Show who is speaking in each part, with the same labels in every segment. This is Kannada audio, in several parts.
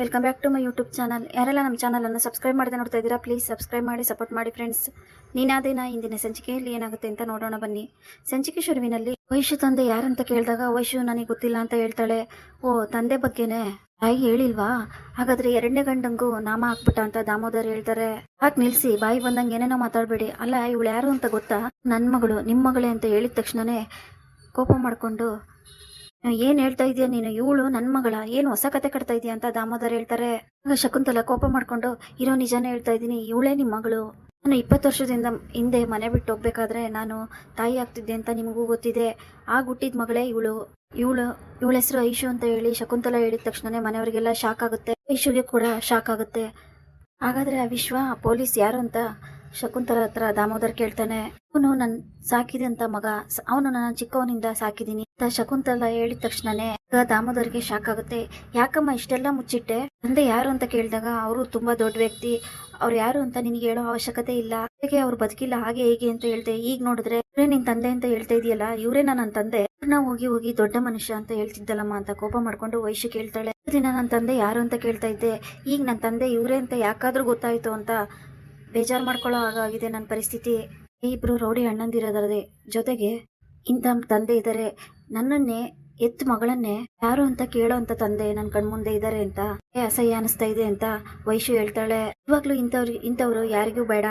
Speaker 1: Welcome back to my YouTube channel. ಯಾರೆಲ್ಲ ನಮ್ಮ ಚಾನಲನ್ನು ಸಬ್ಸ್ಕ್ರೈಬ್ ಮಾಡದೆ ನೋಡ್ತಾ ಇದ್ದೀರಾ, ಪ್ಲೀಸ್ ಸಬ್ಸ್ಕ್ರೈಬ್ ಮಾಡಿ ಸಪೋರ್ಟ್ ಮಾಡಿ ಫ್ರೆಂಡ್ಸ್. ನೀನಾದೇನ ಇಂದಿನ ಸಂಚಿಕೆಯಲ್ಲಿ ಏನಾಗುತ್ತೆ ಅಂತ ನೋಡೋಣ ಬನ್ನಿ. ಸಂಚಿಕೆ ಶುರುವಿನಲ್ಲಿ ವೈಶು ತಂದೆ ಯಾರಂತ ಕೇಳಿದಾಗ ವೈಶು ನನಗೆ ಗೊತ್ತಿಲ್ಲ ಅಂತ ಹೇಳ್ತಾಳೆ. ಓ, ತಂದೆ ಬಗ್ಗೆನೇ ತಾಯಿ ಹೇಳಿಲ್ವಾ? ಹಾಗಾದ್ರೆ ಎರಡನೇ ಗಂಡಂಗೂ ನಾಮ ಹಾಕ್ಬಿಟ್ಟ ಅಂತ ದಾಮೋದರ್ ಹೇಳ್ತಾರೆ. ಹಾಕ್ ನಿಲ್ಸಿ, ಬಾಯಿ ಬಂದಂಗೆ ಏನೇನೋ ಮಾತಾಡಬೇಡಿ. ಅಲ್ಲ, ಇವಳು ಯಾರು ಅಂತ ಗೊತ್ತಾ? ನನ್ನ ಮಗಳು, ನಿಮ್ಮ ಮಗಳೇ ಅಂತ ಹೇಳಿದ ತಕ್ಷಣನೇ ಕೋಪ ಮಾಡ್ಕೊಂಡು ಏನ್ ಹೇಳ್ತಾ ಇದೀಯ ನೀನು? ಇವಳು ನನ್ನ ಮಗಳ, ಏನು ಹೊಸ ಕತೆ ಕಟ್ತಾ ಇದೀಯ ಅಂತ ದಾಮೋದರ್ ಹೇಳ್ತಾರೆ. ಆಗ ಶಕುಂತಲ ಕೋಪ ಮಾಡ್ಕೊಂಡು, ಇರೋ ನಿಜಾನೇ ಹೇಳ್ತಾ ಇದ್ದೀನಿ, ಇವಳೇ ನಿಮ್ಮ ಮಗಳು. ನಾನು 20 ವರ್ಷದಿಂದ ಹಿಂದೆ ಮನೆ ಬಿಟ್ಟು ಹೋಗ್ಬೇಕಾದ್ರೆ ನಾನು ತಾಯಿ ಆಗ್ತಿದ್ದೆ ಅಂತ ನಿಮಗೂ ಗೊತ್ತಿದೆ. ಆಗ ಹುಟ್ಟಿದ ಮಗಳೇ ಇವಳ ಹೆಸರು ಐಶು ಅಂತ ಹೇಳಿ ಶಕುಂತಲ ಹೇಳಿದ ತಕ್ಷಣನೇ ಮನೆಯವರಿಗೆಲ್ಲ ಶಾಕ್ ಆಗುತ್ತೆ. ಐಶುಗೆ ಕೂಡ ಶಾಕ್ ಆಗುತ್ತೆ. ಹಾಗಾದ್ರೆ ಆ ವಿಶ್ವ ಪೊಲೀಸ್ ಯಾರು ಅಂತ ಶಕುಂತಲ ಹತ್ರ ದಾಮೋದರ್ ಕೇಳ್ತಾನೆ. ಅವನು ನನ್ ಸಾಕಿದಂತ ಮಗ, ಅವನು ನನ್ನ ಚಿಕ್ಕವನಿಂದ ಸಾಕಿದೀನಿ ಅಂತ ಶಕುಂತಲ ಹೇಳಿದ ತಕ್ಷಣನೇ ದಾಮೋದರ್ಗೆ ಶಾಕ್ ಆಗುತ್ತೆ. ಯಾಕಮ್ಮ ಇಷ್ಟೆಲ್ಲ ಮುಚ್ಚಿಟ್ಟೆ? ತಂದೆ ಯಾರು ಅಂತ ಕೇಳಿದಾಗ ಅವರು ತುಂಬಾ ದೊಡ್ಡ ವ್ಯಕ್ತಿ, ಅವ್ರು ಯಾರು ಅಂತ ನಿನಗೆ ಹೇಳೋ ಅವಶ್ಯಕತೆ ಇಲ್ಲ, ಹೇಗೆ ಅವ್ರು ಬದುಕಿಲ್ಲ ಹಾಗೆ ಹೇಗೆ ಅಂತ ಹೇಳ್ದೆ. ಈಗ ನೋಡಿದ್ರೆ ಇವರೇ ನಿನ್ ತಂದೆ ಅಂತ ಹೇಳ್ತಾ ಇದೆಯಲ್ಲ, ಇವರೇ ನನ್ನ ತಂದೆ, ಹೋಗಿ ದೊಡ್ಡ ಮನುಷ್ಯ ಅಂತ ಹೇಳ್ತಿದ್ದಲ್ಲಮ್ಮ ಅಂತ ಕೋಪ ಮಾಡ್ಕೊಂಡು ವೈಶು ಕೇಳ್ತಾಳೆ. ದಿನ ನನ್ನ ತಂದೆ ಯಾರು ಅಂತ ಕೇಳ್ತಾ ಇದ್ದೆ, ಈಗ ನನ್ನ ತಂದೆ ಇವರೇ ಅಂತ ಯಾಕಾದ್ರೂ ಗೊತ್ತಾಯ್ತು ಅಂತ ಬೇಜಾರು ಮಾಡ್ಕೊಳ್ಳೋ ಹಾಗಾಗಿದೆ ನನ್ನ ಪರಿಸ್ಥಿತಿ. ಇಬ್ರು ರೌಡಿ ಅಣ್ಣಂದಿರೋದರದೆ ಜೊತೆಗೆ ಇಂಥ ತಂದೆ ಇದ್ದಾರೆ, ನನ್ನನ್ನೇ ಎತ್ತು ಮಗಳನ್ನೇ ಯಾರು ಅಂತ ಕೇಳೋ ಅಂತ ತಂದೆ ನನ್ನ ಕಣ್ಮುಂದೆ ಇದ್ದಾರೆ ಅಂತ ಅಸಹ್ಯ ಅನಿಸ್ತಾ ಇದೆ ಅಂತ ವೈಶು ಹೇಳ್ತಾಳೆ. ಇವಾಗ್ಲೂ ಇಂಥವ್ರು ಯಾರಿಗೂ ಬೇಡ,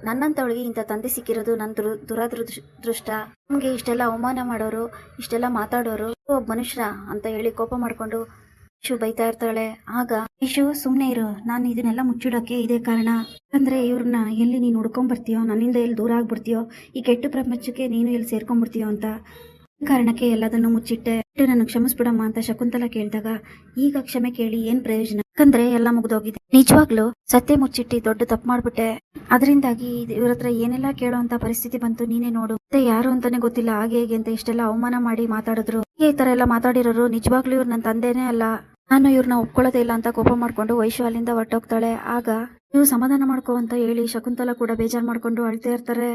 Speaker 1: ನನ್ನಂತವಳಿಗೆ ಇಂಥ ತಂದೆ ಸಿಕ್ಕಿರೋದು ನನ್ನ ದುರಾದೃಷ್ಟ. ನಮ್ಗೆ ಇಷ್ಟೆಲ್ಲ ಅವಮಾನ ಮಾಡೋರು, ಇಷ್ಟೆಲ್ಲ ಮಾತಾಡೋರು ಒಬ್ಬ ಮನುಷ್ಯ ಅಂತ ಹೇಳಿ ಕೋಪ ಮಾಡ್ಕೊಂಡು ಇಶು ಬೈತಾ ಇರ್ತಾಳೆ. ಆಗ ಇಶು, ಸುಮ್ನೆ ಇರು, ನಾನು ಇದನ್ನೆಲ್ಲ ಮುಚ್ಚಿಡೋಕೆ ಇದೇ ಕಾರಣ. ಅಂದ್ರೆ ಇವ್ರನ್ನ ಎಲ್ಲಿ ನೀನು ಹುಡ್ಕೊಂಡ್ ಬರ್ತೀಯೋ, ನನ್ನಿಂದ ಎಲ್ಲಿ ದೂರ ಆಗ್ಬಿಡ್ತೀಯೋ, ಈ ಕೆಟ್ಟ ಪ್ರಪಂಚಕ್ಕೆ ನೀನು ಎಲ್ಲಿ ಸೇರ್ಕೊಂಡ್ಬಿಡ್ತೀಯೋ ಅಂತ ಕಾರಣಕ್ಕೆ ಎಲ್ಲದನ್ನು ಮುಚ್ಚಿಟ್ಟೆ, ನನ್ನ ಕ್ಷಮಿಸ್ಬಿಡಮ್ಮ ಅಂತ ಶಕುಂತಲ ಕೇಳಿದಾಗ, ಈಗ ಕ್ಷಮೆ ಕೇಳಿ ಏನ್ ಪ್ರಯೋಜನ? ಯಾಕಂದ್ರೆ ಎಲ್ಲ ಮುಗ್ದೋಗಿದೆ. ನಿಜವಾಗ್ಲೂ ಸತ್ಯ ಮುಚ್ಚಿಟ್ಟಿ ದೊಡ್ಡ ತಪ್ಪು ಮಾಡ್ಬಿಟ್ಟೆ, ಅದರಿಂದಾಗಿ ಇವ್ರ ಹತ್ರ ಏನೆಲ್ಲ ಕೇಳೋ ಅಂತ ಪರಿಸ್ಥಿತಿ ಬಂತು, ನೀನೇ ನೋಡು. ಮತ್ತೆ ಯಾರು ಅಂತಾನೆ ಗೊತ್ತಿಲ್ಲ, ಹಾಗೆ ಹೇಗೆ ಅಂತ ಇಷ್ಟೆಲ್ಲ ಅವಮಾನ ಮಾಡಿ ಮಾತಾಡಿದ್ರು. ಈ ತರ ಎಲ್ಲ ಮಾತಾಡಿರೋರು ನಿಜವಾಗ್ಲೂ ಇವ್ರು ನನ್ನ ತಂದೆನೇ ಅಲ್ಲ, ನಾನು ಇವ್ರನ್ನ ಒಪ್ಕೊಳ್ಳೋದೇ ಇಲ್ಲ ಅಂತ ಕೋಪ ಮಾಡ್ಕೊಂಡು ವೈಶು ಅಲ್ಲಿಂದ ಹೊರಟೋಗ್ತಾಳೆ. ಆಗ ನೀವು ಸಮಾಧಾನ ಮಾಡ್ಕೋ ಅಂತ ಹೇಳಿ ಶಕುಂತಲ ಕೂಡ ಬೇಜಾರ್ ಮಾಡ್ಕೊಂಡು ಅಳ್ತಾ ಇರ್ತಾರೆ.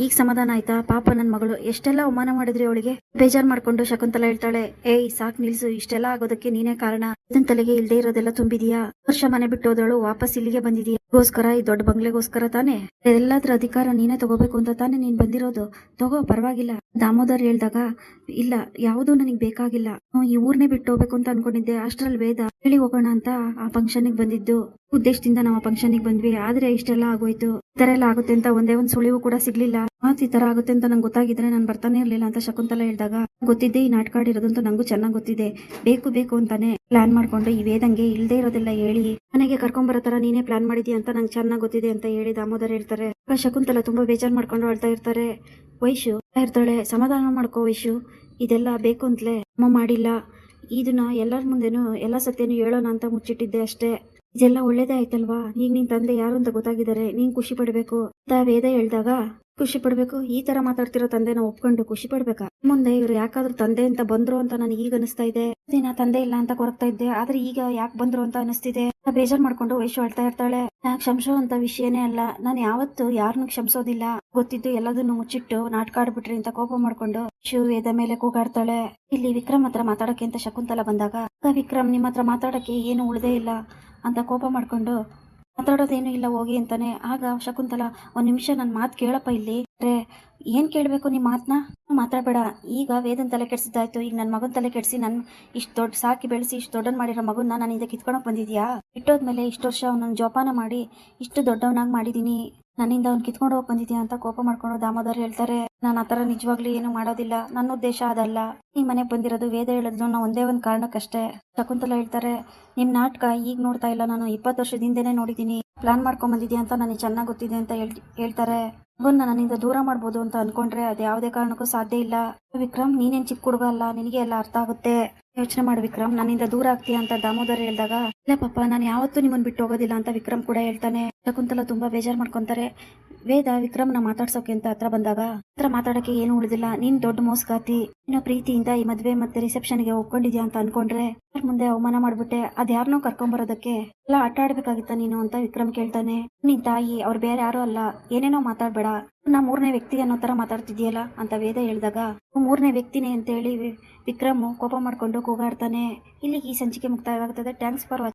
Speaker 1: ಈಗ ಸಮಾಧಾನ ಆಯ್ತಾ? ಪಾಪ ನನ್ ಮಗಳು, ಎಷ್ಟೆಲ್ಲ ಅವಮಾನ ಮಾಡಿದ್ರಿ ಅವಳಿಗೆ. ಬೇಜಾರ್ ಮಾಡ್ಕೊಂಡು ಶಕುಂತಲ ಹೇಳ್ತಾಳೆ, ಏಯ್ ಸಾಕ್ ನಿಲ್ಸು, ಇಷ್ಟೆಲ್ಲ ಆಗೋದಕ್ಕೆ ನೀನೇ ಕಾರಣ. ಇದನ್ ತಲೆಗೆ ಇಲ್ದೇ ಇರೋದೆಲ್ಲ ತುಂಬಿದೀಯಾ? ವರ್ಷ ಮನೆ ಬಿಟ್ಟು ಹೋದಳು, ವಾಪಸ್ ಇಲ್ಲಿಗೆ ಬಂದಿದೀಯ ಗೋಸ್ಕರ, ಈ ದೊಡ್ಡ ಬಂಗ್ಲೆಗೋಸ್ಕರ ತಾನೇ? ಎಲ್ಲಾದ್ರ ಅಧಿಕಾರ ನೀನೇ ತಗೋಬೇಕು ಅಂತ ತಾನೇ ನೀನ್ ಬಂದಿರೋದು? ತಗೋ, ಪರವಾಗಿಲ್ಲ. ದಾಮೋದರ್ ಹೇಳ್ದಾಗ, ಇಲ್ಲ ಯಾವುದು ನನಗ್ ಬೇಕಾಗಿಲ್ಲ, ಈ ಊರ್ನೇ ಬಿಟ್ಟು ಹೋಗ್ಬೇಕು ಅಂತ ಅನ್ಕೊಂಡಿದ್ದೆ, ಅಷ್ಟ್ರಲ್ಲಿ ವೇದ ಹೇಳಿ ಹೋಗೋಣ ಅಂತ ಆ ಫಂಕ್ಷನ್ಗೆ ಬಂದಿದ್ದು ಉದ್ದೇಶದಿಂದ ನಾವು ಆ ಫಂಕ್ಷನ್ಗೆ ಬಂದ್ವಿ. ಆದ್ರೆ ಇಷ್ಟೆಲ್ಲ ಆಗೋಯ್ತು, ಈ ತರ ಎಲ್ಲ ಆಗುತ್ತೆ ಅಂತ ಒಂದೇ ಒಂದ್ ಸುಳಿವು ಕೂಡ ಸಿಗ್ಲಿಲ್ಲ. ಈ ತರ ಆಗುತ್ತೆ ಅಂತ ನಂಗೆ ಗೊತ್ತಾಗಿದ್ರೆ ನಾನು ಬರ್ತಾನೆ ಇರ್ಲಿಲ್ಲ ಅಂತ ಶಕುಂತಲ ಹೇಳಿದಾಗ, ಗೊತ್ತಿದ್ದೆ ಈ ನಾಟಕ ಆಡಿರೋದು ಅಂತ ನಂಗೂ ಚೆನ್ನಾಗ್ ಗೊತ್ತಿದೆ, ಬೇಕು ಅಂತಾನೆ ಪ್ಲಾನ್ ಮಾಡ್ಕೊಂಡು ಈ ವೇದಂಗೆ ಇಲ್ದೇ ಇರೋದೆಲ್ಲ ಹೇಳಿ ಮನೆಗೆ ಕರ್ಕೊಂಡ್ ತರ ನೀನೇ ಪ್ಲಾನ್ ಮಾಡಿದ್ಯಾ ಅಂತ ನಂಗೆ ಚೆನ್ನಾಗ್ ಗೊತ್ತಿದೆ ಅಂತ ಹೇಳಿ ದಾಮೋದರ್ ಹೇಳ್ತಾರೆ. ಶಕುಂತಲ ತುಂಬಾ ಬೇಜಾರ್ ಮಾಡ್ಕೊಂಡು ಅಳ್ತಾ ಇರ್ತಾರೆ. ವೈಶು ಇರ್ತಾಳೆ, ಸಮಾಧಾನ ಮಾಡ್ಕೋ ವೈಶು, ಇದೆಲ್ಲ ಬೇಕು ಅಂತಲೇ ಅಮ್ಮ ಮಾಡಿಲ್ಲ, ಇದನ್ನ ಎಲ್ಲರ ಮುಂದೆನೂ ಎಲ್ಲ ಸತ್ಯನೂ ಹೇಳೋಣ ಅಂತ ಮುಚ್ಚಿಟ್ಟಿದ್ದೆ ಅಷ್ಟೇ. ಇದೆಲ್ಲ ಒಳ್ಳೇದೇ ಆಯ್ತಲ್ವಾ? ಈಗ ನಿನ್ ತಂದೆ ಯಾರು ಅಂತ ಗೊತ್ತಾಗಿದ್ದಾರೆ, ನೀನ್ ಖುಷಿ ಪಡ್ಬೇಕು ಅಂತ ವೇದ ಹೇಳ್ದಾಗ, ಖುಷಿ ಪಡ್ಬೇಕು? ಈ ತರ ಮಾತಾಡ್ತಿರೋ ತಂದೆನ ಒಪ್ಕೊಂಡು ಖುಷಿ ಪಡ್ಬೇಕಾ? ಮುಂದೆ ಇವ್ರು ಯಾಕಾದ್ರೂ ತಂದೆ ಅಂತ ಬಂದ್ರು ಅಂತ ನನಗೆ ಈಗ ಅನಿಸ್ತಾ ಇದೆ. ದಿನ ತಂದೆ ಇಲ್ಲ ಅಂತ ಕೊರಗ್ತಾ ಇದ್ದೆ, ಆದ್ರೆ ಈಗ ಯಾಕೆ ಬಂದ್ರು ಅಂತ ಅನಿಸ್ತಿದೆ. ಬೇಜಾರ್ ಮಾಡ್ಕೊಂಡು ವೈಶು ಅಳ್ತಾ ಇರ್ತಾಳೆ. ಕ್ಷಮಿಸೋ ಅಂತ ವಿಷಯನೇ ಅಲ್ಲ, ನಾನು ಯಾವತ್ತು ಯಾರನ್ನು ಕ್ಷಮಿಸೋದಿಲ್ಲ, ಗೊತ್ತಿದ್ದು ಎಲ್ಲದನ್ನು ಮುಚ್ಚಿಟ್ಟು ನಾಟಕ ಆಡ್ಬಿಟ್ರಿ ಅಂತ ಕೋಪ ಮಾಡ್ಕೊಂಡು ವೈಶು ವೇದ ಮೇಲೆ ಕೂಗಾಡ್ತಾಳೆ. ಇಲ್ಲಿ ವಿಕ್ರಮ್ ಹತ್ರ ಮಾತಾಡಕ್ಕೆ ಅಂತ ಶಕುಂತಲ ಬಂದಾಗ, ವಿಕ್ರಮ್ ನಿಮ್ಮ ಹತ್ರ ಮಾತಾಡಕ್ಕೆ ಏನು ಉಳ್ದೇ ಇಲ್ಲ ಅಂತ ಕೋಪ ಮಾಡ್ಕೊಂಡು, ಮಾತಾಡೋದೇನು ಇಲ್ಲ ಹೋಗಿ ಅಂತಾನೆ. ಆಗ ಶಕುಂತಲ, ಒಂದ್ ನಿಮಿಷ ನನ್ ಮಾತು ಕೇಳಪ್ಪ, ಇಲ್ಲಿ ಏನ್ ಕೇಳ್ಬೇಕು ನಿಮ್ ಮಾತನ್ನ? ಮಾತಾಡ್ಬೇಡ, ಈಗ ವೇದನ್ ತಲೆ ಕೆಡ್ಸಿದ್ದಾಯ್ತು, ಈಗ ನನ್ ಮಗನ್ ತಲೆ ಕೆಡ್ಸಿ ನನ್ ಇಷ್ಟು ದೊಡ್ಡ ಸಾಕಿ ಬೆಳೆಸಿ ಇಷ್ಟು ದೊಡ್ಡನ್ ಮಾಡಿರೋ ಮಗುನ ನಾನು ಇದಕ್ಕೆ ಕಿತ್ಕೊಳಕ್ ಬಂದಿದ್ಯಾ? ಇಟ್ಟೋದ್ಮೇಲೆ ಇಷ್ಟು ವರ್ಷ ಅವನನ್ನ ಜೋಪಾನ ಮಾಡಿ ಇಷ್ಟು ದೊಡ್ಡವನಾಗಿ ಮಾಡಿದೀನಿ, ನನ್ನಿಂದ ಅವ್ನು ಕಿತ್ಕೊಂಡು ಹೋಗಿ ಬಂದಿದ್ಯಾ ಅಂತ ಕೋಪ ಮಾಡ್ಕೊಂಡು ದಾಮೋದರ್ ಹೇಳ್ತಾರೆ. ನಾನು ಆತರ ನಿಜವಾಗ್ಲೂ ಏನು ಮಾಡೋದಿಲ್ಲ, ನನ್ನ ಉದ್ದೇಶ ಅದಲ್ಲ. ಈ ಮನೆಗೆ ಬಂದಿರೋದು ವೇದ ಹೇಳಿದ್ರು ನಾ ಒಂದೇ ಒಂದ್ ಕಾರಣಕ್ಕಷ್ಟೇ. ಶಕುಂತಲ ಹೇಳ್ತಾರೆ, ನಿಮ್ ನಾಟಕ ಈಗ ನೋಡ್ತಾ ಇಲ್ಲ, ನಾನು 20 ವರ್ಷದಿಂದನೇ ನೋಡಿದೀನಿ, ಪ್ಲಾನ್ ಮಾಡ್ಕೊಂಡ್ ಬಂದಿದ್ಯಾ ಅಂತ ನನಗೆ ಚೆನ್ನಾಗ್ ಗೊತ್ತಿದೆ ಅಂತ ಹೇಳ್ತಾರೆ. ಮಗುನ್ನ ನನ್ನಿಂದ ದೂರ ಮಾಡ್ಬೋದು ಅಂತ ಅನ್ಕೊಂಡ್ರೆ ಅದು ಯಾವುದೇ ಕಾರಣಕ್ಕೂ ಸಾಧ್ಯ ಇಲ್ಲ. ವಿಕ್ರಮ್, ನೀನೇನ್ ಚಿಕ್ಕ ಹುಡುಗ ಅಲ್ಲ, ನಿನಗೆ ಎಲ್ಲ ಅರ್ಥ ಆಗುತ್ತೆ, ಯೋಚನೆ ಮಾಡು ವಿಕ್ರಮ್, ನನ್ನಿಂದ ದೂರ ಆಗ್ತೀಯ ಅಂತ ದಾಮೋದರ್ ಹೇಳಿದಾಗ, ಇಲ್ಲ ಪಾಪ, ನಾನು ಯಾವತ್ತೂ ನಿಮ್ಮನ್ ಬಿಟ್ಟು ಹೋಗೋದಿಲ್ಲ ಅಂತ ವಿಕ್ರಮ್ ಕೂಡ ಹೇಳ್ತಾನೆ. ಶಕುಂತಲ ತುಂಬಾ ಬೇಜಾರ್ ಮಾಡ್ಕೊಂತಾರೆ. ವೇದ ವಿಕ್ರಮ್ನ ಮಾತಾಡ್ಸೋಕೆ ಅಂತ ಹತ್ರ ಬಂದಾಗ, ಹತ್ರ ಮಾತಾಡಕ್ಕೆ ಏನು ಉಳಿದಿಲ್ಲ, ನೀನ್ ದೊಡ್ಡ ಮೋಸ್ಗಾತಿ, ನೀನು ಪ್ರೀತಿಯಿಂದ ಈ ಮದ್ವೆ ಮತ್ತೆ ರಿಸೆಪ್ಷನ್ಗೆ ಒಪ್ಕೊಂಡಿದ್ಯಾ ಅಂತ ಅನ್ಕೊಂಡ್ರೆ ಮುಂದೆ ಅವಮಾನ ಮಾಡ್ಬಿಟ್ಟೆ, ಅದ್ಯಾರನ್ನೋ ಕರ್ಕೊಂಬರೋದಕ್ಕೆ ಎಲ್ಲ ಆಟ ಆಡ್ಬೇಕಾಗಿತ್ತ ನೀನು ಅಂತ ವಿಕ್ರಮ್ ಕೇಳ್ತಾನೆ. ನಿನ್ ತಾಯಿ ಅವ್ರು ಬೇರೆ ಯಾರು ಅಲ್ಲ, ಏನೇನೋ ಮಾತಾಡ್ಬೇಡ, ನಾ 3ನೇ ವ್ಯಕ್ತಿ ಅನ್ನೋ ತರ ಮಾತಾಡ್ತಿದ್ಯಲ್ಲ ಅಂತ ವೇದ ಹೇಳಿದಾಗ, 3ನೇ ವ್ಯಕ್ತಿನೇ ಅಂತ ಹೇಳಿ ವಿಕ್ರಮ್ ಕೋಪ ಮಾಡ್ಕೊಂಡು ಕೂಗಾಡ್ತಾನೆ. ಇಲ್ಲಿಗೆ ಈ ಸಂಚಿಕೆ ಮುಕ್ತಾಯವಾಗುತ್ತದೆ. Thanks for watching.